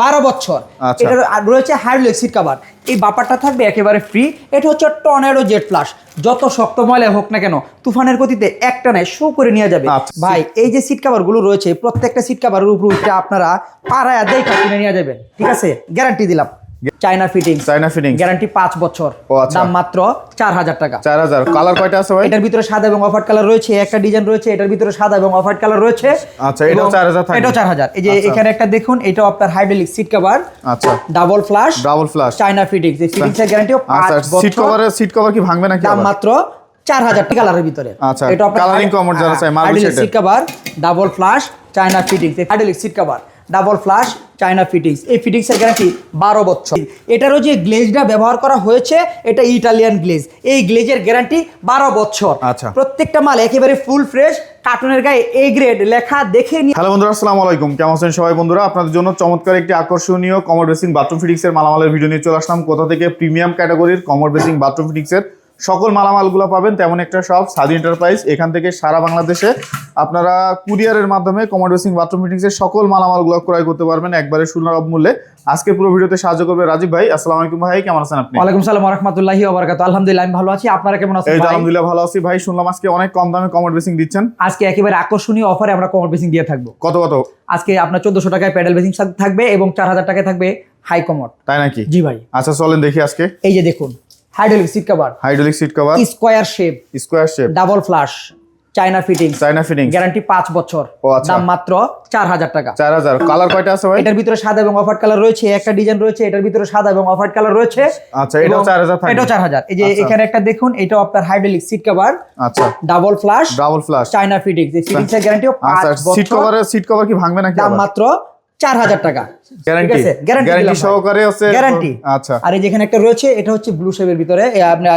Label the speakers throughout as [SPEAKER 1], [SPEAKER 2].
[SPEAKER 1] 12 বছর। এটা রয়েছে হাইড্রোলিক সিট কভার, এই বাপারটা থাকবে একেবারে ফ্রি। এটা হচ্ছে টর্নেডো জেট ফ্লাশ, যত শক্ত ময়লা হোক না কেন তুফানের গতিতে একটা নাই শো করে নিয়ে যাবে। ভাই এই যে সিট কভার গুলো রয়েছে প্রত্যেকটা সিট কভারের উপর আপনারা পাড়ায় দেখা কিনে নিয়ে যাবেন, ঠিক আছে? গ্যারান্টি দিলাম। চায়না ফিটিং গ্যারান্টি 5 বছর, দাম মাত্র 4000 টাকা।
[SPEAKER 2] 4000। কালার কয়টা আছে ভাই?
[SPEAKER 1] এটার ভিতরে সাদা এবং অফ হোয়াইট কালার রয়েছে, একটা ডিজাইন রয়েছে এটার ভিতরে সাদা এবং অফ হোয়াইট কালার রয়েছে।
[SPEAKER 2] আচ্ছা, এটাও 4000 থাকবে।
[SPEAKER 1] এটাও 4000। এই যে এখানে একটা দেখুন, এটাও আপনার হাইড্রোলিক সিট কভার।
[SPEAKER 2] আচ্ছা,
[SPEAKER 1] ডাবল ফ্লাশ চায়না ফিটিংস। এই ফিটিংস এর গ্যারান্টিও 5 বছর।
[SPEAKER 2] সিট কভার কি ভাঙবে নাকি?
[SPEAKER 1] দাম মাত্র 4000 টাকা কালারের ভিতরে।
[SPEAKER 2] আচ্ছা, এটা কালারিং কমোড যারা চাই marble shade
[SPEAKER 1] seat cover, double flush China fittings. Hydraulic seat cover, double flush China fittings. এই ফিটিংস এর গ্যারান্টি 12 বছর। এটারও যে গ্লেজটা ব্যবহার করা হয়েছে এটা ইটালিয়ান গ্লেজ, এই গ্লেজের গ্যারান্টি 12 বছর।
[SPEAKER 2] আচ্ছা,
[SPEAKER 1] প্রত্যেকটা মাল একেবারে ফুল ফ্রেশ, কার্টুনের গায়ে এ গ্রেড লেখা দেখে নিয়ে।
[SPEAKER 2] হ্যালো বন্ধুরা, আসসালামু আলাইকুম। কেমন আছেন সবাই? বন্ধুরা আপনাদের জন্য চমৎকার একটি আকর্ষণীয় কমোড বেসিং বাথরুম ফিটিংস এর মালামালের ভিডিও নিয়ে চলে আসলাম। কোথা থেকে? প্রিমিয়াম ক্যাটাগরির কমোড বেসিং বাথরুম ফিটিংস এর সকল মালামালগুলো পাবেন তেমন একটা শপ সাদি এন্টারপ্রাইজ। এখান থেকে সারা বাংলাদেশে আপনারা কুরিয়ারের মাধ্যমে কমোড বেসিং বাথরুম ফিটিংস এর সকল মালামালগুলো ক্রয় করতে পারবেন একবারে সুলভ মূল্যে। আজকে পুরো ভিডিওতে সাহায্য করবে রাজীব ভাই। আসসালামু আলাইকুম ভাই, কেমন আছেন আপনি?
[SPEAKER 1] ওয়ালাইকুম সালাম ওয়া রাহমাতুল্লাহি ওয়া বারাকাতুহু। আলহামদুলিল্লাহ আমি ভালো আছি, আপনারা কেমন আছেন?
[SPEAKER 2] এই তো আলহামদুলিল্লাহ ভালো আছি ভাই। শুনলাম আজকে অনেক কম দামে কমোড বেসিং দিচ্ছেন।
[SPEAKER 1] আজকে একেবারে আকর্ষণীয় অফারে আমরা কমোড বেসিং দিয়ে থাকবো।
[SPEAKER 2] কত কত?
[SPEAKER 1] আজকে আপনার 1400 টাকায় প্যাডেল বেসিং থাকবে এবং 4000 টাকায় থাকবে হাই কমোড।
[SPEAKER 2] তাই নাকি?
[SPEAKER 1] জি ভাই।
[SPEAKER 2] আচ্ছা চলেন দেখি আজকে।
[SPEAKER 1] এই যে দেখুন, hydraulic seat cover, square shape, double flush China fittings, guarantee 5 বছর, দাম মাত্র 4000 টাকা।
[SPEAKER 2] 4000। কালার কয়টা আছে ভাই?
[SPEAKER 1] এটার ভিতরে সাদা এবং অফ হোয়াইট কালার রয়েছে, একটা ডিজাইন রয়েছে এটার ভিতরে সাদা এবং অফ হোয়াইট কালার রয়েছে।
[SPEAKER 2] আচ্ছা, এটাও 4000 থাকবে।
[SPEAKER 1] এটাও 4000। এই যে এখানে একটা দেখুন, এটাও আপনার হাইড্রোলিক সিট কভার।
[SPEAKER 2] আচ্ছা,
[SPEAKER 1] ডাবল ফ্লাশ চায়না ফিটিংস। এই ফিটিংস এর গ্যারান্টিও 5 বছর।
[SPEAKER 2] সিট কভার কি ভাঙবে নাকি?
[SPEAKER 1] দাম মাত্র 4000 টাকা।
[SPEAKER 2] গ্যারান্টি সহকারে আছে
[SPEAKER 1] গ্যারান্টি।
[SPEAKER 2] আচ্ছা,
[SPEAKER 1] আর এই যেখানে একটা রয়েছে এটা হচ্ছে ব্লু শেপের ভিতরে, আপনার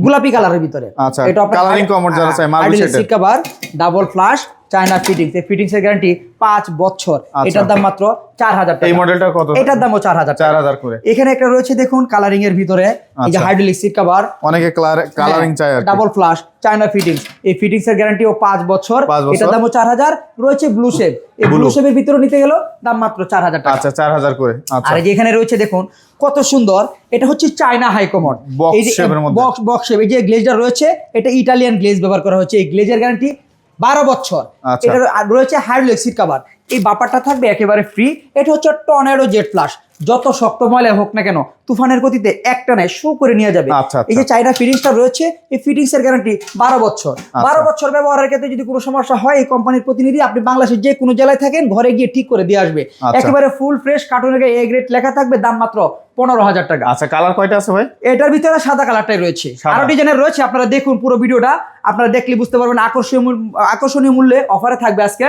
[SPEAKER 1] গোলাপি কালারের ভিতরে।
[SPEAKER 2] আচ্ছা, এটা কালারিং কমোড যারা চাই marble shade.
[SPEAKER 1] Seat cover, double flush China fittings. এই ফিটিংস এর গ্যারান্টি 5 বছর। এটার দাম মাত্র 4000 টাকা।
[SPEAKER 2] এই মডেলটা কত?
[SPEAKER 1] এটার দামও 4000
[SPEAKER 2] করে।
[SPEAKER 1] এখানে একটা রয়েছে দেখুন কালারিং এর ভিতরে, এই যে হাইড্রোলিক সিট কভার,
[SPEAKER 2] অনেকে কালারিং চায় আর
[SPEAKER 1] ডাবল ফ্লাশ চায়না ফিটিংস। এই ফিটিংস এর গ্যারান্টিও 5 বছর। এটার দামও 4000। রয়েছে ব্লু শেপ, এই ব্লু শেপের ভিতরে নিতে গেল দাম মাত্র 4000 টাকা।
[SPEAKER 2] আচ্ছা, 4000 করে। আচ্ছা,
[SPEAKER 1] আর এখানে রয়েছে দেখুন কত সুন্দর, এটা হচ্ছে চায়না হাই কমোড, এই যে বক্স শেপ। এই যে গ্লেজটা রয়েছে এটা ইটালিয়ান গ্লেজ ব্যবহার করা হচ্ছে। এই গ্লেজের গ্যারান্টি 12 বছর। এটা রয়েছে হাইড্রোলিক সিট কভার, এই বাপারটা থাকবে একেবারে ফ্রি। এটা হচ্ছে টর্নেডো জেট ফ্লাশ, যত শক্ত ময়লা হোক না কেন তুফানের গতিতে একটা নাই শো করে নিয়ে যাবে। এই যে চায়না ফিটিংসটা রয়েছে, এই ফিটিংস এর গ্যারান্টি 12 বছর। 12 বছর ব্যবহারের ক্ষেত্রে যদি কোনো সমস্যা হয় এই কোম্পানির প্রতিনিধি আপনি বাংলাদেশের যে কোনো জেলায় থাকেন ঘরে গিয়ে ঠিক করে দিয়ে আসবে। একেবারে ফুল ফ্রেশ, কার্টুনের গায়ে এ গ্রেড লেখা থাকবে, দাম মাত্র 15000 টাকা।
[SPEAKER 2] আচ্ছা, কালার কয়টা আছে ভাই?
[SPEAKER 1] এটার ভিতরে সাদা কালারটাই রয়েছে, আরো ডিজাইনের রয়েছে। আপনারা দেখুন পুরো ভিডিওটা, আপনারা দেখলে বুঝতে পারবেন। আকর্ষণীয় মূল্যে অফারে থাকবে আজকে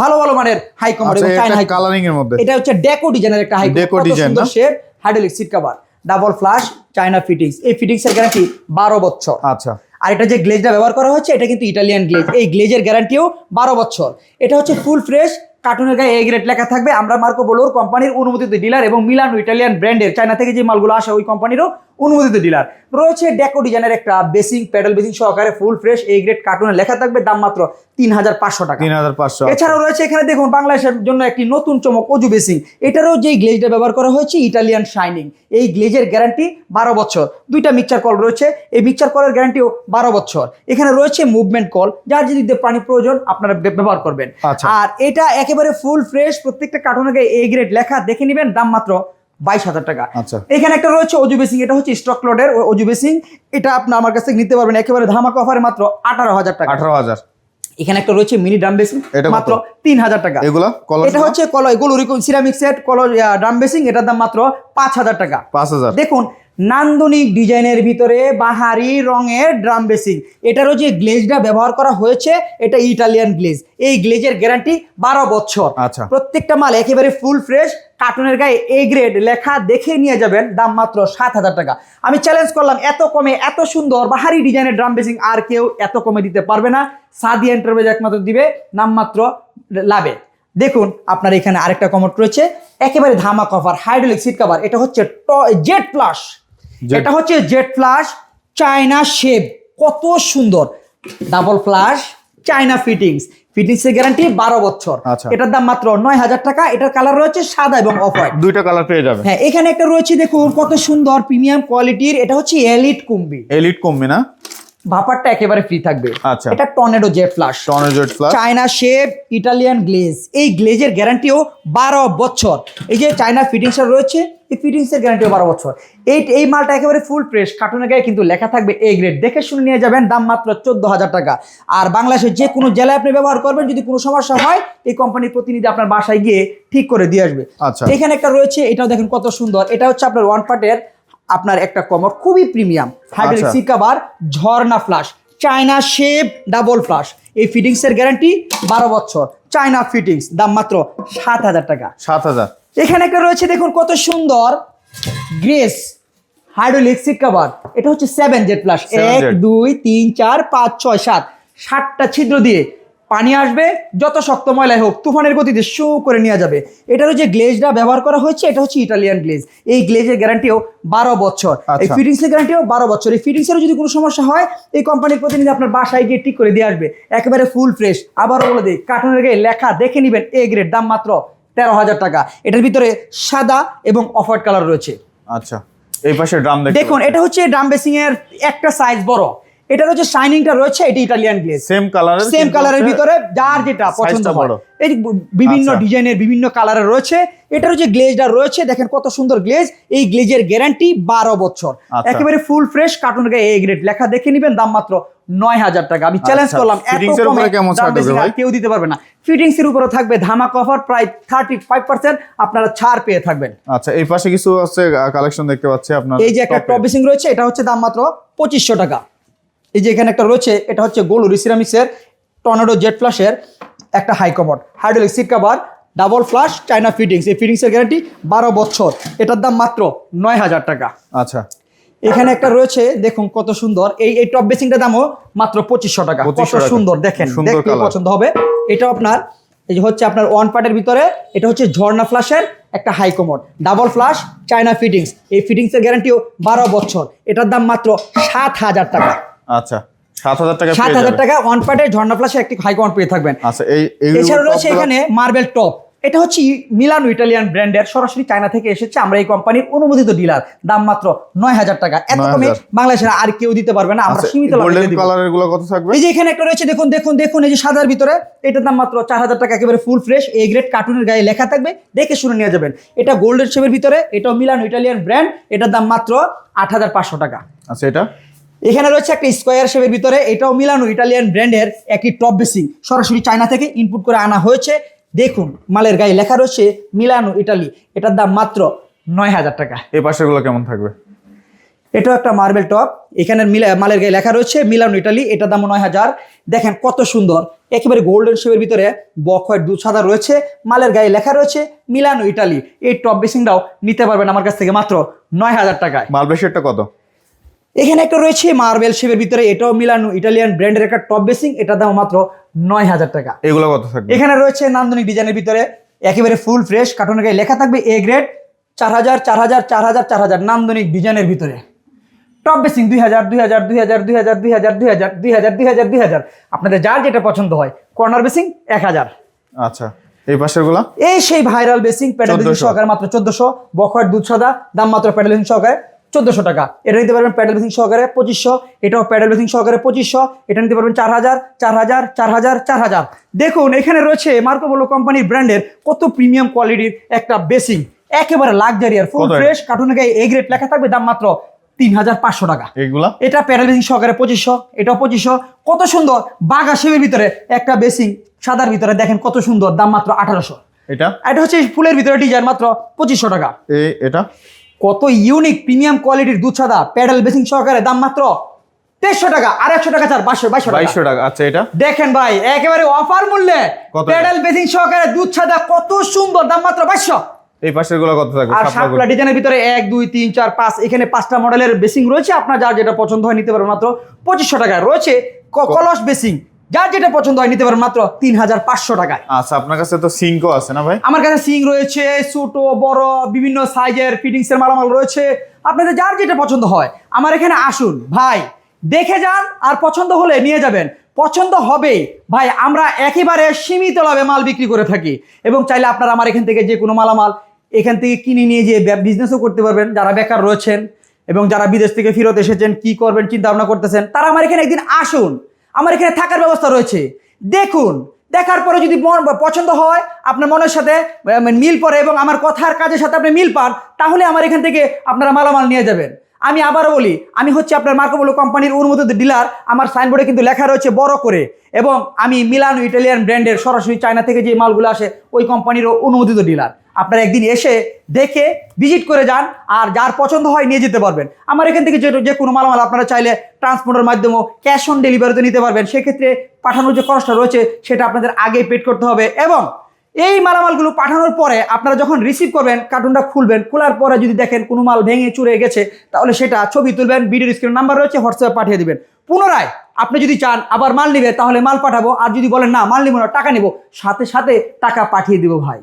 [SPEAKER 1] ভালো ভালো মানের হাই কমোড এবং চায়না হাই
[SPEAKER 2] কালারিং এর মধ্যে।
[SPEAKER 1] এটা হচ্ছে ডেকো ডিজাইনের একটা হাই
[SPEAKER 2] ডেকো ডিজাইন না?
[SPEAKER 1] Shade, hydraulic seat cover, double flush China fittings. এই ফিটিংস এর গ্যারান্টি 12 বছর।
[SPEAKER 2] আচ্ছা,
[SPEAKER 1] আর এটা যে গ্লেজটা ব্যবহার করা হচ্ছে এটা কিন্তু ইটালিয়ান গ্লেজ, এই গ্লেজের গ্যারান্টিও 12 বছর। এটা হচ্ছে ফুল ফ্রেশ, কার্টুনের গায়ে এ গ্রেড লেখা থাকবে। আমরা মার্কো পোলোর কোম্পানির অনুমোদিত ডিলার এবং মিলানো ইটালিয়ান ব্র্যান্ডের চায়না থেকে যে মালগুলো আসে ওই কোম্পানিরও অনুমোদিত ডিলার। রয়েছে ডেকো ডিজাইনের একটা বেসিং, প্যাডেল বেসিং সহকারে ফুল ফ্রেশ এ গ্রেড কার্টুনে লেখা থাকবে, দাম মাত্র 3500 টাকা।
[SPEAKER 2] 3500।
[SPEAKER 1] এছাড়াও রয়েছে এখানে দেখুন বাংলাদেশের জন্য একটি নতুন চমক অজু বেসিং। এটারও যে গ্লেজটা ব্যবহার করা হয়েছে ইটালিয়ান শাইনিং, এই গ্লেজের গ্যারান্টি 12 বছর। দুইটা মিক্সচার কল রয়েছে, এই মিক্সচার কলের গ্যারান্টিও 12 বছর। এখানে রয়েছে মুভমেন্ট কল, যার যদি পানি প্রয়োজন আপনারা ব্যবহার করবেন। আর এটা একেবারে ফুল ফ্রেশ, প্রত্যেকটা কার্টুনের গায়ে এ গ্রেড লেখা দেখে নেবেন, দাম মাত্র 22000 টাকা। এখানে একটা রয়েছে অজু বেসিং, এটা হচ্ছে স্টক লটের অজু বেসিং। এটা আপনি আমার কাছ থেকে নিতে পারবেন একেবারে ধামাকা অফারে মাত্র 18000 টাকা।
[SPEAKER 2] 18000।
[SPEAKER 1] এখানে একটা রয়েছে মিনি ড্রাম বেসিং, মাত্র 3000 টাকা। এটা হচ্ছে সিরামিক সেট ড্রাম বেসিং, এটার দাম মাত্র 5000 টাকা।
[SPEAKER 2] 5000।
[SPEAKER 1] দেখুন নান্দনিক ডিজাইনের ভিতরে বাহারি রঙের ড্রাম বেসিং, এটারও যে গ্লেজটা ব্যবহার করা হয়েছে এটা ইটালিয়ান গ্লেজ, এই গ্লেজের গ্যারান্টি 12 বছর। প্রত্যেকটা মাল একেবারে ফুল ফ্রেশ, কার্টুনের গায়ে এ গ্রেড লেখা দেখে নিয়ে যাবেন, দাম মাত্র 7000 টাকা। আমি চ্যালেঞ্জ করলাম এত কমে এত সুন্দর বাহারি ডিজাইনের ড্রাম বেসিং আর কেউ এত কমে দিতে পারবে না, সাদি এন্টারপ্রাইজ একমাত্র দিবে, নামমাত্র লাভে। দেখুন আপনার এখানে আরেকটা কমোড রয়েছে একেবারে ধামাকা অফার, হাইড্রোলিক সিট কভার। এটা হচ্ছে জেট ফ্লাশ, এটা হচ্ছে জেট ফ্লাশ চায়না শেপ, কত সুন্দর, ডাবল ফ্লাশ চায়না ফিটিংস। ফিটিংসের গ্যারান্টি 12 বছর।
[SPEAKER 2] আচ্ছা।
[SPEAKER 1] এটার দাম মাত্র 9000 টাকা। এটার কালার রয়েছে সাদা এবং অফ হোয়াইট,
[SPEAKER 2] দুইটা কালার পেয়ে যাবে।
[SPEAKER 1] হ্যাঁ। এখানে একটা রয়েছে দেখুন কত সুন্দর প্রিমিয়াম কোয়ালিটির, এটা হচ্ছে এলিট কুম্বি।
[SPEAKER 2] এলিট কম্বি না?
[SPEAKER 1] ভাপারটা একেবারে ফ্রি থাকবে।
[SPEAKER 2] আচ্ছা।
[SPEAKER 1] এটা tornado jet flush,
[SPEAKER 2] tornado jet flush,
[SPEAKER 1] China shape, Italian glaze. এই গ্লেজের গ্যারান্টিও 12 বছর। এই যে চায়না ফিটিংস রয়েছে, এই ফিটিংসের গ্যারান্টিও 12 বছর। এই মালটা একেবারে ফুল ফ্রেশ, কার্টুনের গায়ে কিন্তু লেখা থাকবে এ গ্রেড। দেখে শুনে নিয়ে যাবেন, দাম মাত্র 14,000 টাকা। আর বাংলাদেশের যে কোনো জেলায় আপনি ব্যবহার করবেন, যদি কোনো সমস্যা হয় এই কোম্পানির প্রতিনিধি আপনার বাসায় গিয়ে ঠিক করে দিয়ে আসবে।
[SPEAKER 2] আচ্ছা।
[SPEAKER 1] এখানে একটা রয়েছে, এটাও দেখেন কত সুন্দর। এটা হচ্ছে আপনার ওয়ান পার্টের আপনার একটা কমোড, খুবই প্রিমিয়াম হাইড্রোলিক সিট কভার, ঝর্ণা flush, China shape double flush. এই ফিটিংসের গ্যারান্টি 12 বছর, চায়না ফিটিংস, দাম মাত্র 7,000 টাকা।
[SPEAKER 2] 7,000।
[SPEAKER 1] এখানে একটা রয়েছে দেখুন কত সুন্দর গ্রেস হাইড্রোলিক সিট কভার। এটা হচ্ছে 7 জেড ফ্লাশ, 1 2 3 4 5 6 7, 7টা ছিদ্র দিয়ে পানি আসবে, যত শক্ত ময়লাই হোক তুফানের গতিতে শো করে নিয়ে যাবে। এটারও যে গ্লেজটা ব্যবহার করা হয়েছে, এটা হচ্ছে ইটালিয়ান গ্লেজ। এই গ্লেজের গ্যারান্টিও 12 বছর, এই ফিটিংসের গ্যারান্টিও 12 বছর। এই ফিটিংসের যদি কোনো সমস্যা হয় এই কোম্পানির প্রতিনিধি আপনার বাসায় গিয়ে ঠিক করে দিয়ে আসবে, একেবারে ফুল ফ্রেশ। আবারও বলে দিই, কার্টুনের গায়ে লেখা দেখে নেবেন এ গ্রেড, দাম মাত্র 13,000 টাকা। এটার ভিতরে সাদা এবং অফ হোয়াইট কালার রয়েছে।
[SPEAKER 2] আচ্ছা, এই পাশে ড্রাম
[SPEAKER 1] দেখুন, এটা হচ্ছে ড্রাম বেসিং এর একটা সাইজ বড়। এটার হচ্ছে শাইনিংটা রয়েছে, এটা ইটালিয়ান গ্লেজ, সেম কালারের ভিতরে যার যেটা পছন্দ হয়। এই বিভিন্ন ডিজাইনের বিভিন্ন কালারের রয়েছে। এটার যে গ্লেজটা রয়েছে দেখেন কত সুন্দর গ্লেজ। এই গ্লেজের গ্যারান্টি 12 বছর, একেবারে ফুল ফ্রেশ, কার্টুনের গায়ে এ গ্রেড লেখা দেখে নেবেন, দাম মাত্র 9,000 টাকা। আমি চ্যালেঞ্জ করলাম, এত কমে দাম বেশি আর কেউ দিতে পারবে না। ফিটিংস এর উপরে থাকবে ধামাকা অফার, প্রায় 35% আপনারা ছাড় পেয়ে থাকবেন।
[SPEAKER 2] আচ্ছা, এই পাশে কিছু আছে কালেকশন দেখতে পাচ্ছি আপনার।
[SPEAKER 1] এই যে একটা টপ বেসিং রয়েছে, এটা হচ্ছে দাম মাত্র 2500 টাকা। এই যে এখানে একটা রয়েছে, এটা হচ্ছে গোলুরি সিরামিক্সের টর্নেডো জেট ফ্লাশের একটা high commode, hydraulic seat cover, double flush, China fittings. এই ফিটিংসের গ্যারান্টি 12 বছর। এটার দাম মাত্র 9,000 টাকা।
[SPEAKER 2] আচ্ছা,
[SPEAKER 1] এখানে একটা রয়েছে দেখুন কত সুন্দর, এই টপ বেসিংটার দামও মাত্র 2500 টাকা। কত সুন্দর দেখেন, দেখতে পছন্দ হবে। এটা আপনার এই যে হচ্ছে আপনার ওয়ান পার্টের ভিতরে, এটা হচ্ছে ঝর্ণা ফ্লাশের একটা high commode, double flush, China fittings. এই ফিটিংসের গ্যারান্টিও 12 বছর। এটার দাম মাত্র 7,000 টাকা।
[SPEAKER 2] আচ্ছা, 7,000 টাকা।
[SPEAKER 1] 7,000 টাকা ওয়ান পার্টের ঝর্ণা ফ্লাশে একটি হাই কমোড পেয়ে থাকবেন।
[SPEAKER 2] আচ্ছা,
[SPEAKER 1] এছাড়া রয়েছে এখানে মার্বেল টপ। এটা হচ্ছে মিলানো ইটালিয়ান ব্র্যান্ডের, সরাসরি চায়না থেকে এসেছে, আমরা এই কোম্পানির অনুমোদিত ডিলার। দাম মাত্র 9,000 টাকা। এত কমে বাংলাদেশের আর কেউ দিতে পারবে না, আমরা সীমিত লাভে দিব।
[SPEAKER 2] কালারের গুলো কত থাকবে?
[SPEAKER 1] এই যে এখানে একটা রয়েছে দেখুন দেখুন দেখুন, এই যে সাদার ভিতরে, এটার দাম মাত্র 4,000 টাকা, একেবারে ফুল ফ্রেশ, এ গ্রেড, কার্টুনের গায়ে লেখা থাকবে, দেখে শুনে নিয়ে যাবেন। এটা গোল্ডেন শেপের ভিতরে, এটাও মিলানো ইটালিয়ান ব্র্যান্ড, এটার দাম মাত্র 8,500 টাকা।
[SPEAKER 2] আচ্ছা, এটা
[SPEAKER 1] এখানে রয়েছে একটা স্কোয়ার শেপের ভিতরে, এটাও মিলানো ইটালিয়ান ব্র্যান্ডের একটি টপ বেসিং, সরাসরি চায়না থেকে ইনপুট করে আনা হয়েছে। দেখুন মালের গায়ে লেখা রয়েছে মিলানো ইটালি, এটার দাম মাত্র 9,000 টাকা।
[SPEAKER 2] এই পাশের গুলো কেমন থাকবে?
[SPEAKER 1] এটাও একটা মার্বেল টপ, এখানে মালের গায়ে লেখা রয়েছে মিলানো ইটালি, এটার দাম 9,000। দেখেন কত সুন্দর, একেবারে গোল্ডেন শেপের ভিতরে বক হোয়াইট দুধ সাদা রয়েছে, মালের গায়ে লেখা রয়েছে মিলানো ইটালি। এই টপ বেসিংটাও নিতে পারবেন আমার কাছ থেকে মাত্র 9,000 টাকায়।
[SPEAKER 2] মাল বেশিটা কত?
[SPEAKER 1] এখানে একটা রয়েছে মার্বেল শেপের ভিতরে, এটাও মিলানো ইটালিয়ান ব্র্যান্ডের একটা টপ বেসিং, এটার দাম মাত্র 9,000 টাকা।
[SPEAKER 2] এগুলো কত থাকবে?
[SPEAKER 1] এখানে রয়েছে নান্দনিক ডিজাইনের ভিতরে, একেবারে ফুল ফ্রেশ, কার্টুনের গায়ে লেখা থাকবে এ গ্রেড, 4,000 4,000 4,000 4,000, নান্দনিক ডিজাইনের ভিতরে টপ বেসিং 2,000 2,000 2,000 2,000 2,000 2,000 2,000 2,000 2,000। আপনাদের যার যেটা পছন্দ হয়। Corner basin 1,000।
[SPEAKER 2] আচ্ছা, এই পাশের গুলা
[SPEAKER 1] এই সেই ভাইরাল বেসিং, প্যাডেল বেসিং সহকারে মাত্র 1400, বকওয়ার্ড দুধ সাদা, দাম মাত্র প্যাডেল বেসিং সহকারে 1400 টাকা। এটা নিতে পারবেন প্যাডেল বেসিং সহকারে 2500, এটাও প্যাডেল বেসিং সহকারে 2500, এটা নিতে পারবেন 4,000 4,000 4,000 4,000। দেখুন এখানে রয়েছে মার্কো পোলো কোম্পানির ব্র্যান্ডের কত প্রিমিয়াম কোয়ালিটির একটা বেসিং, একেবারে লাক্সারি আর ফুল ফ্রেশ, কার্টুনের গায়ে এ গ্রেড লেখা থাকবে, দাম মাত্র 3,500 টাকা।
[SPEAKER 2] এগুলা
[SPEAKER 1] এটা প্যাডেল বেসিং সহকারে 2500, এটাও 2500। কত সুন্দর বাগা শেপের ভিতরে একটা বেসিং, সাদার ভিতরে দেখেন কত সুন্দর, দাম মাত্র 1,800। এটা হচ্ছে ফুলের ভিতরে ডিজাইন, মাত্র 2500 টাকা।
[SPEAKER 2] এটা
[SPEAKER 1] কত ইউনিক প্রিমিয়াম কোয়ালিটির দুধ সাদা প্যাডেল বেসিং সহকারে, দাম মাত্র 2300 টাকা। আর 100 টাকা ছাড়, 2200 টাকা।
[SPEAKER 2] আচ্ছা, এটা
[SPEAKER 1] দেখেন ভাই, একেবারে অফার মূল্যে প্যাডেল বেসিং সহকারে দুধ সাদা, কত সুন্দর, দাম মাত্র 2200।
[SPEAKER 2] এই পাশের গুলো কত থাকবে?
[SPEAKER 1] আর শাপলা ডিজাইনের ভিতরে 1 2 3 4 5, এখানে 5টা মডেলের বেসিং রয়েছে, আপনার যার যেটা পছন্দ হয় নিতে পারবেন মাত্র 2500 টাকায়। রয়েছে কলস বেসিং, যার যেটা পছন্দ হয় নিতে পারবেন মাত্র 3,500 টাকায়।
[SPEAKER 2] আচ্ছা, আপনার কাছে তো সিঙ্কও আছে না ভাই?
[SPEAKER 1] আমার কাছে সিং রয়েছে, ছোট বড় বিভিন্ন সাইজের ফিটিংস এর মালামাল রয়েছে, আপনাদের যার যেটা পছন্দ হয় আমার এখানে আসুন ভাই, দেখে যান, আর পছন্দ হলে নিয়ে যাবেন। পছন্দ হবেই ভাই। আমরা একেবারে সীমিত লাভে মাল বিক্রি করে থাকি এবং চাইলে আপনারা আমার এখান থেকে যে কোনো মালামাল এখান থেকে কিনে নিয়ে যে বিজনেসও করতে পারবেন। যারা বেকার রয়েছেন এবং যারা বিদেশ থেকে ফেরত এসেছেন, কি করবেন চিন্তা ভাবনা করতেছেন, তারা আমার এখানে একদিন আসুন। আমার এখানে থাকার ব্যবস্থা রয়েছে, দেখুন। দেখার পরে যদি পছন্দ হয়, আপনার মনের সাথে মিল পড়ে এবং আমার কথার কাজের সাথে আপনি মিল পান, তাহলে আমার এখান থেকে আপনারা মালামাল নিয়ে যাবেন। আমি আবারও বলি, আমি হচ্ছে আপনার মার্কো পোলো কোম্পানির অনুমোদিত ডিলার। আমার সাইনবোর্ডে কিন্তু লেখা রয়েছে বড় করে, এবং আমি মিলানো ইটালিয়ান ব্র্যান্ডের সরাসরি চায়না থেকে যে মালগুলো আসে ওই কোম্পানিরও অনুমোদিত ডিলার। আপনারা একদিন এসে দেখে ভিজিট করে যান, আর যার পছন্দ হয় নিয়ে যেতে পারবেন। আমার এখান থেকে যে কোনো মালামাল আপনারা চাইলে ট্রান্সপোর্টের মাধ্যমেও ক্যাশ অন ডেলিভারিতে নিতে পারবেন। সেক্ষেত্রে পাঠানোর যে খরচটা রয়েছে সেটা আপনাদের আগেই পেড করতে হবে। এবং এই মালামালগুলো পাঠানোর পরে আপনারা যখন রিসিভ করবেন, কার্টুনটা খুলবেন, খোলার পরে যদি দেখেন কোনো মাল ভেঙে চুরে গেছে, তাহলে সেটা ছবি তুলবেন, ভিডিওর স্ক্রিন নাম্বার রয়েছে, হোয়াটসঅ্যাপে পাঠিয়ে দিবেন। পুনরায় আপনি যদি চান আবার মাল নেবে, তাহলে মাল পাঠাবো। আর যদি বলেন না মাল নিব না, টাকা নেব, সাথে সাথে টাকা পাঠিয়ে দিব ভাই।